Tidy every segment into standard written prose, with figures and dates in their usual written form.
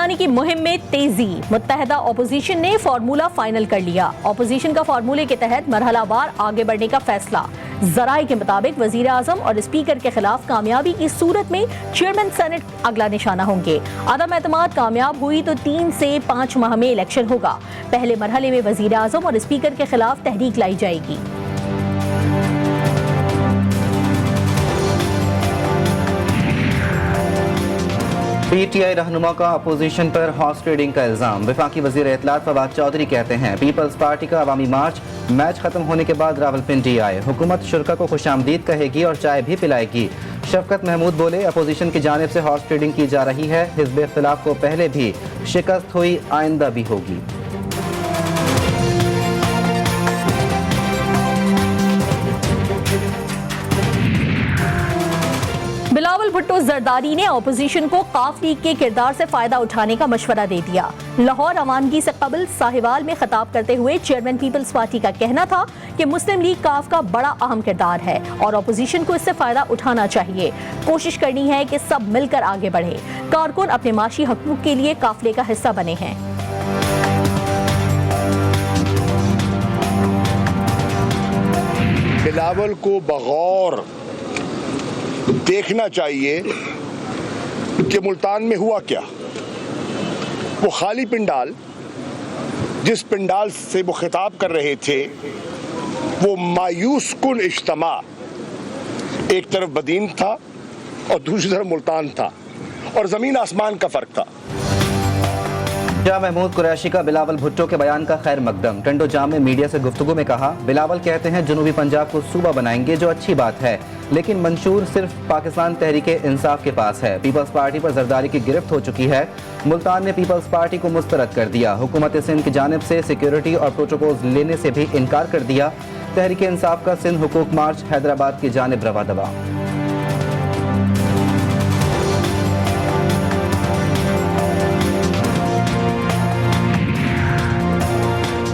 दरमियानी की मुहिम में तेजी। मुत्तहदा अपोजिशन ने फार्मूला फाइनल कर लिया। अपोजिशन का फार्मूले के तहत मरहलावार आगे बढ़ने का फैसला। जराए के मुताबिक वजीर आजम और स्पीकर के खिलाफ कामयाबी की सूरत में चेयरमैन सेनेट अगला निशाना होंगे। अदम एतमाद कामयाब हुई तो 3 से 5 माह में इलेक्शन होगा। पहले मरहले में वजीर आजम और स्पीकर के खिलाफ तहरीक लाई जाएगी। पीटीआई रहनुमा का अपोजिशन पर हॉर्स ट्रेडिंग का इल्जाम। वफाकी वजीर इत्तलात फवाद चौधरी कहते हैं पीपल्स पार्टी का अवामी मार्च मैच खत्म होने के बाद रावलपिंडी आए। हुकूमत शुरा को खुशामदीद कहेगी और चाय भी पिलाएगी। शफकत महमूद बोले अपोजिशन की जानिब से हॉर्स ट्रेडिंग की जा रही है। हिज़्ब इख्तिलाफ को पहले भी शिकस्त हुई, आइंदा भी होगी। बिलावल भुट्टो जरदारी ने अपोजिशन को काफ लीग के किरदार से फायदा उठाने का मशवरा दे दिया। लाहौर रवानगी से कबल साहिवाल में खिताब करते हुए चेयरमैन पीपल्स पार्टी का कहना था कि मुस्लिम लीग काफ का बड़ा अहम किरदार है और अपोजिशन को इससे फायदा उठाना चाहिए। कोशिश करनी है कि सब मिलकर आगे बढ़े। कारकुन अपने माशी हकूक के लिए काफिले का हिस्सा बने हैं। बिलावल को बगौर देखना चाहिए कि मुल्तान में हुआ क्या। वो खाली पिंडाल, जिस पिंडाल से वो खिताब कर रहे थे, वो मायूस कुन इज्तिमा, एक तरफ बदीन था और दूसरी तरफ मुल्तान था और जमीन आसमान का फर्क था। शाह महमूद कुरैशी का बिलावल भुट्टो के बयान का खैर मकदम। टंडो जाम में मीडिया से गुफ्तगू में कहा बिलावल कहते हैं जनूबी पंजाब को सूबा बनाएंगे, जो अच्छी बात है, लेकिन मंशूर सिर्फ पाकिस्तान तहरीके इंसाफ के पास है। पीपल्स पार्टी पर जरदारी की गिरफ्त हो चुकी है। मुल्तान ने पीपल्स पार्टी को मुस्तरद कर दिया। हुकूमत सिंध की जानिब से सिक्योरिटी और प्रोटोकॉल लेने से भी इनकार कर दिया। तहरीके इंसाफ का सिंध हुकूक मार्च हैदराबाद की जानिब रवा दवा।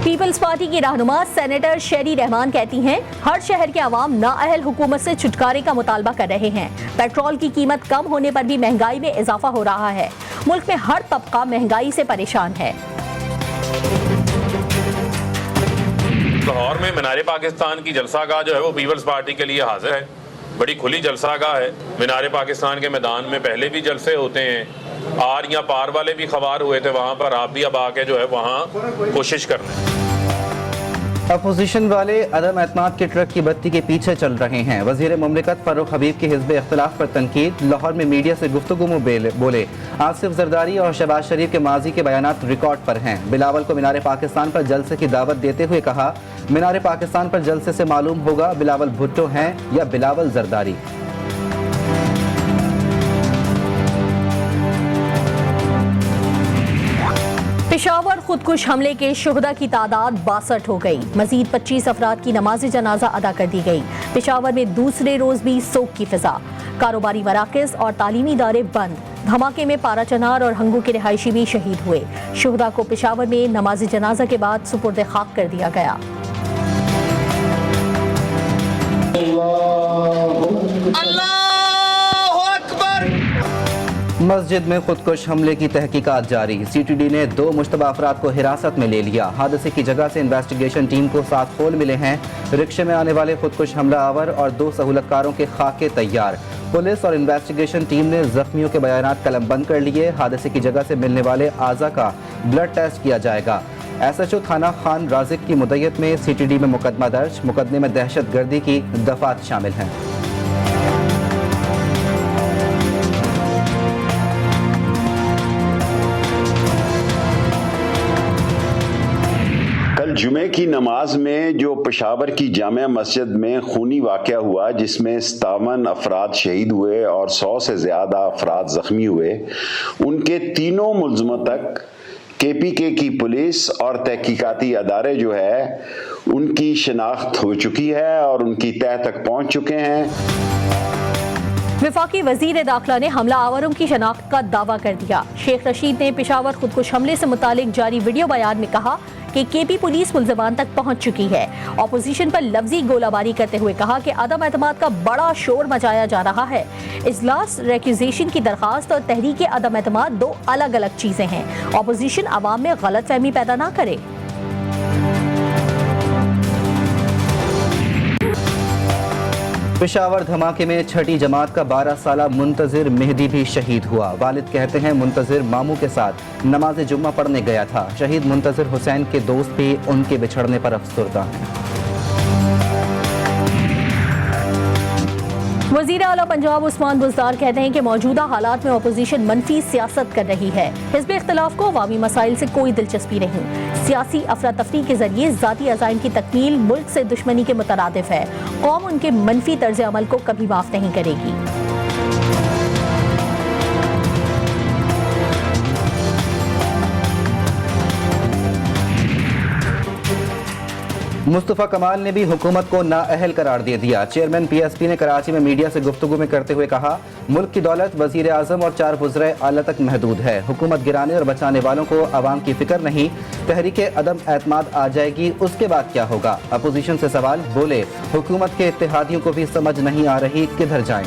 पीपल्स पार्टी की रहनुमा सेनेटर शेरी रहमान कहती हैं हर शहर के अवाम नाअहल हुकूमत से छुटकारे का मुतालबा कर रहे हैं। पेट्रोल की कीमत कम होने पर भी महंगाई में इजाफा हो रहा है। मुल्क में हर तबका महंगाई से परेशान है। लाहौर में मीनारे पाकिस्तान की जलसागाह जो है वो पीपल्स पार्टी के लिए हाजिर है। बड़ी खुली जलसागाह है। मीनारे पाकिस्तान के मैदान में पहले भी जलसे होते हैं। आर या पार वाले भी खबार हुए थे वहाँ पर, आप भी अब आके जो है वहाँ कोशिश कर रहे हैं। अपोजिशन वाले अदम एतमाद के ट्रक की बत्ती के पीछे चल रहे हैं। वजीर मुमलिकत फारूक हबीब के हिज़्ब इख्तिलाफ पर तनकीद। लाहौर में मीडिया से गुफ्तगू में बोले आसिफ जरदारी और शहबाज शरीफ के माजी के बयानात रिकॉर्ड पर हैं। बिलावल को मीनारे पाकिस्तान पर जलसे की दावत देते हुए कहा मीनारे पाकिस्तान पर जलसे से मालूम होगा बिलावल भुट्टो हैं या बिलावल जरदारी। पेशावर खुदकुश हमले के शुहदा की तादाद 62 हो गई। मजीद 25 अफराद की नमाज जनाजा अदा कर दी गई। पेशावर में दूसरे रोज भी सोग की फिजा। कारोबारी मराकज और तालीमी इदारे बंद। धमाके में पारा चनार और हंगू के रिहायशी भी शहीद हुए। शुहदा को पेशावर में नमाज जनाजा के बाद सुपुर्द खाक कर दिया गया। मस्जिद में खुदकुश हमले की तहकीकात जारी। सीटीडी ने 2 मुश्तबा अफराद को हिरासत में ले लिया। हादसे की जगह से इन्वेस्टिगेशन टीम को 7 खोल मिले हैं। रिक्शे में आने वाले खुदकुश हमला आवर और 2 सहूलतकारों के खाके तैयार। पुलिस और इन्वेस्टिगेशन टीम ने जख्मियों के बयानात कलमबंद कर लिए। हादसे की जगह से मिलने वाले आज़ा का ब्लड टेस्ट किया जाएगा। SHO थाना खान राजिक की मुद्दत में सीटीडी में मुकदमा दर्ज। मुकदमे में दहशत गर्दी की दफात शामिल हैं। जुमे की नमाज में जो पेशावर की जामिया मस्जिद में खूनी वाक़या हुआ, जिसमें 57 अफराद शहीद हुए और 100 से ज़्यादा अफराद ज़ख्मी हुए, उनके तीनों मुल्ज़मों तक KPK की पुलिस और तहकीकाती अदारे जो है उनकी शनाख्त हो चुकी है और उनकी तह तक पहुँच चुके हैं। वफाकी वजीर दाखिला ने हमला आवरों की शनाख्त का दावा कर दिया। शेख रशीद ने पेशावर खुदकुश हमले से मुतालिक जारी वीडियो बयान में कहा कि केपी पुलिस मुल्जिमान तक पहुंच चुकी है। ऑपोजिशन पर लफ्जी गोलाबारी करते हुए कहा कि अदम एतमाद का बड़ा शोर मचाया जा रहा है। इजलास रेक्यूजेशन की दरखास्त और तहरीक अदम एतमाद दो अलग अलग चीजें हैं। ऑपोजिशन अवाम में गलतफहमी पैदा ना करे। पेशावर धमाके में छठी जमात का 12 साला मुंतजिर मेहदी भी शहीद हुआ। वालिद कहते हैं मुंतजिर मामू के साथ नमाज जुम्मा पढ़ने गया था। शहीद मुंतजिर हुसैन के दोस्त भी उनके बिछड़ने पर अफसुर्दा हैं। वज़ीर आला पंजाब उस्मान बुज़दार कहते हैं कि मौजूदा हालात में अपोजिशन मनफी सियासत कर रही है। हिज़्ब इख्तिलाफ को अवामी मसाइल से कोई दिलचस्पी नहीं। सियासी अफरा तफरी के जरिए ज़ाती अज़ाइम की तकमील मुल्क से दुश्मनी के मुतरादिफ है। कौम उनके मनफी तर्ज अमल को कभी माफ़ नहीं करेगी। मुस्तफ़ा कमाल ने भी हुकूमत को नाअहल करार दे दिया। चेयरमैन पीएसपी ने कराची में मीडिया से गुफ्तगू में करते हुए कहा, मुल्क की दौलत वज़ीर आज़म और 4 वज़राए आला तक महदूद है। हुकूमत गिराने और बचाने वालों को अवाम की फिक्र नहीं। तहरीक अदम एतमाद आ जाएगी, उसके बाद क्या होगा। अपोजिशन से सवाल, बोले हुकूमत के इत्तेहादियों को भी समझ नहीं आ रही किधर जाएं।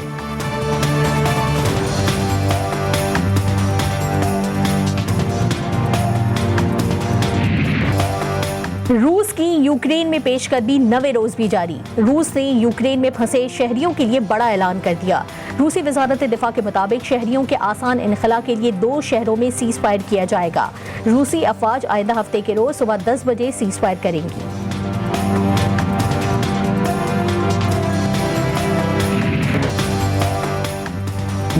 रूस की यूक्रेन में पेशकदमी 9वें रोज भी जारी। रूस ने यूक्रेन में फंसे शहरियों के लिए बड़ा ऐलान कर दिया। रूसी वजारत दिफा के मुताबिक शहरियों के आसान इनखला के लिए 2 शहरों में सीज फायर किया जाएगा। रूसी अफवाज आइंदा हफ्ते के रोज सुबह 10 बजे सीज फायर करेंगी।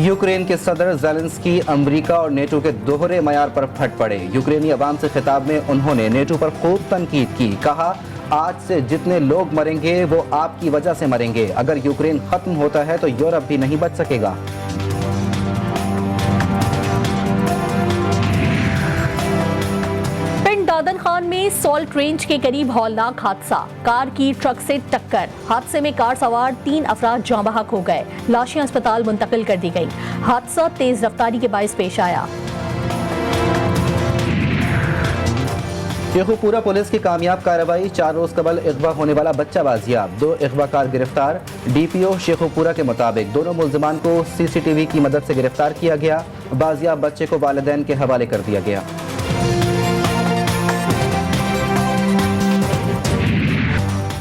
यूक्रेन के सदर ज़ेलेंस्की अमेरिका और नेटो के दोहरे मयार पर फट पड़े। यूक्रेनी अवाम से खिताब में उन्होंने नेटो पर खूब तनकीद की। कहा, आज से जितने लोग मरेंगे वो आपकी वजह से मरेंगे। अगर यूक्रेन खत्म होता है तो यूरोप भी नहीं बच सकेगा। दादन खान में सॉल्ट रेंज के करीब हौलनाक हादसा। कार की ट्रक से टक्कर। हादसे में कार सवार 3 अफराद जाँ बहक हो गए। लाशें अस्पताल मुंतकिल कर दी गई। हादसा तेज रफ्तारी के बाइस पेश आया। शेखुपुरा पुलिस की कामयाब कार्रवाई। 4 रोज कबल अगवा होने वाला बच्चा बाजियाब। 2 अगवाकार गिरफ्तार। डीपीओ शेखुपुरा के मुताबिक दोनों मुल्जिमान को सीसीटीवी की मदद से गिरफ्तार किया गया। बाजियाब बच्चे को वालिदैन के हवाले कर दिया गया।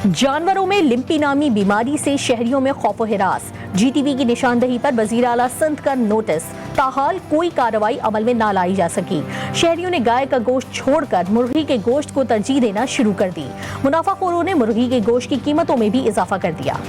जानवरों में लिम्पी नामी बीमारी से शहरियों में खौफ हिरास। जीटीवी की निशानदही पर वज़ीर आला सिंध का नोटिस। ताहाल कोई कार्रवाई अमल में ना लाई जा सकी। शहरियों ने गाय का गोश्त छोड़कर मुर्गी के गोश्त को तरजीह देना शुरू कर दी। मुनाफाखोरों ने मुर्गी के गोश्त की कीमतों में भी इजाफा कर दिया।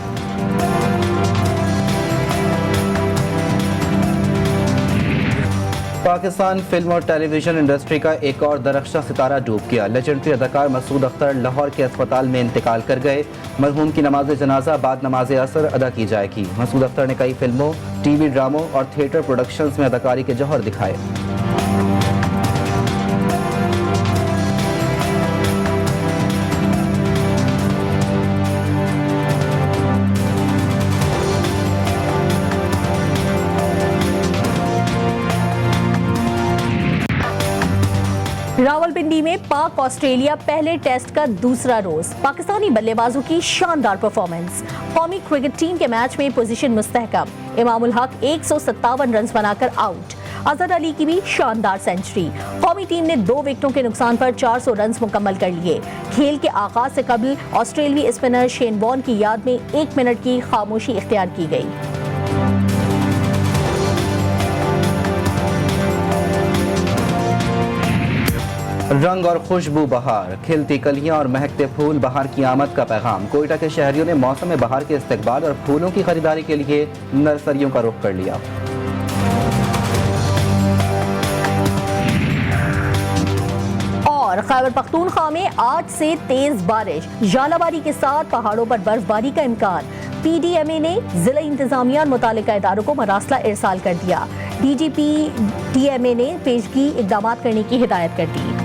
पाकिस्तान फिल्म और टेलीविजन इंडस्ट्री का एक और दरख्शां सितारा डूब गया। लेजेंडरी अदाकार मसूद अख्तर लाहौर के अस्पताल में इंतकाल कर गए। मरहूम की नमाज जनाजा बाद नमाज असर अदा की जाएगी। मसूद अख्तर ने कई फिल्मों, टीवी ड्रामों और थिएटर प्रोडक्शंस में अदाकारी के जौहर दिखाए। रावलपिंडी में पाक ऑस्ट्रेलिया पहले टेस्ट का दूसरा रोज। पाकिस्तानी बल्लेबाजों की शानदार परफॉर्मेंस। कौमी क्रिकेट टीम के मैच में पोजीशन मुस्तहकम। इमामुल हक 157 रन बनाकर आउट। अजहर अली की भी शानदार सेंचुरी। कौमी टीम ने 2 विकेटों के नुकसान पर 400 रन मुकम्मल कर लिए। खेल के आगाज से कबल ऑस्ट्रेलियाई स्पिनर शेन वॉर्न की याद में 1 मिनट की खामोशी इख्तियार की गई। रंग और खुशबू बहार। खिलती कलियां और महकते फूल, बहार की आमद का पैगाम। कोयटा के शहरियों ने मौसम बहार के इस्तकबाल और फूलों की खरीदारी के लिए नर्सरियों का रुख कर लिया। और खैबर पख्तूनख्वा में आज से तेज बारिश, झालावारी के साथ पहाड़ों पर बर्फबारी का इम्कान। पीडीएमए ने जिला इंतजामिया और मुतालिका इदारों को मरासला इरसाल कर दिया। डीजीपी डीएमए ने पेशगी इकदाम करने की हिदायत कर दी।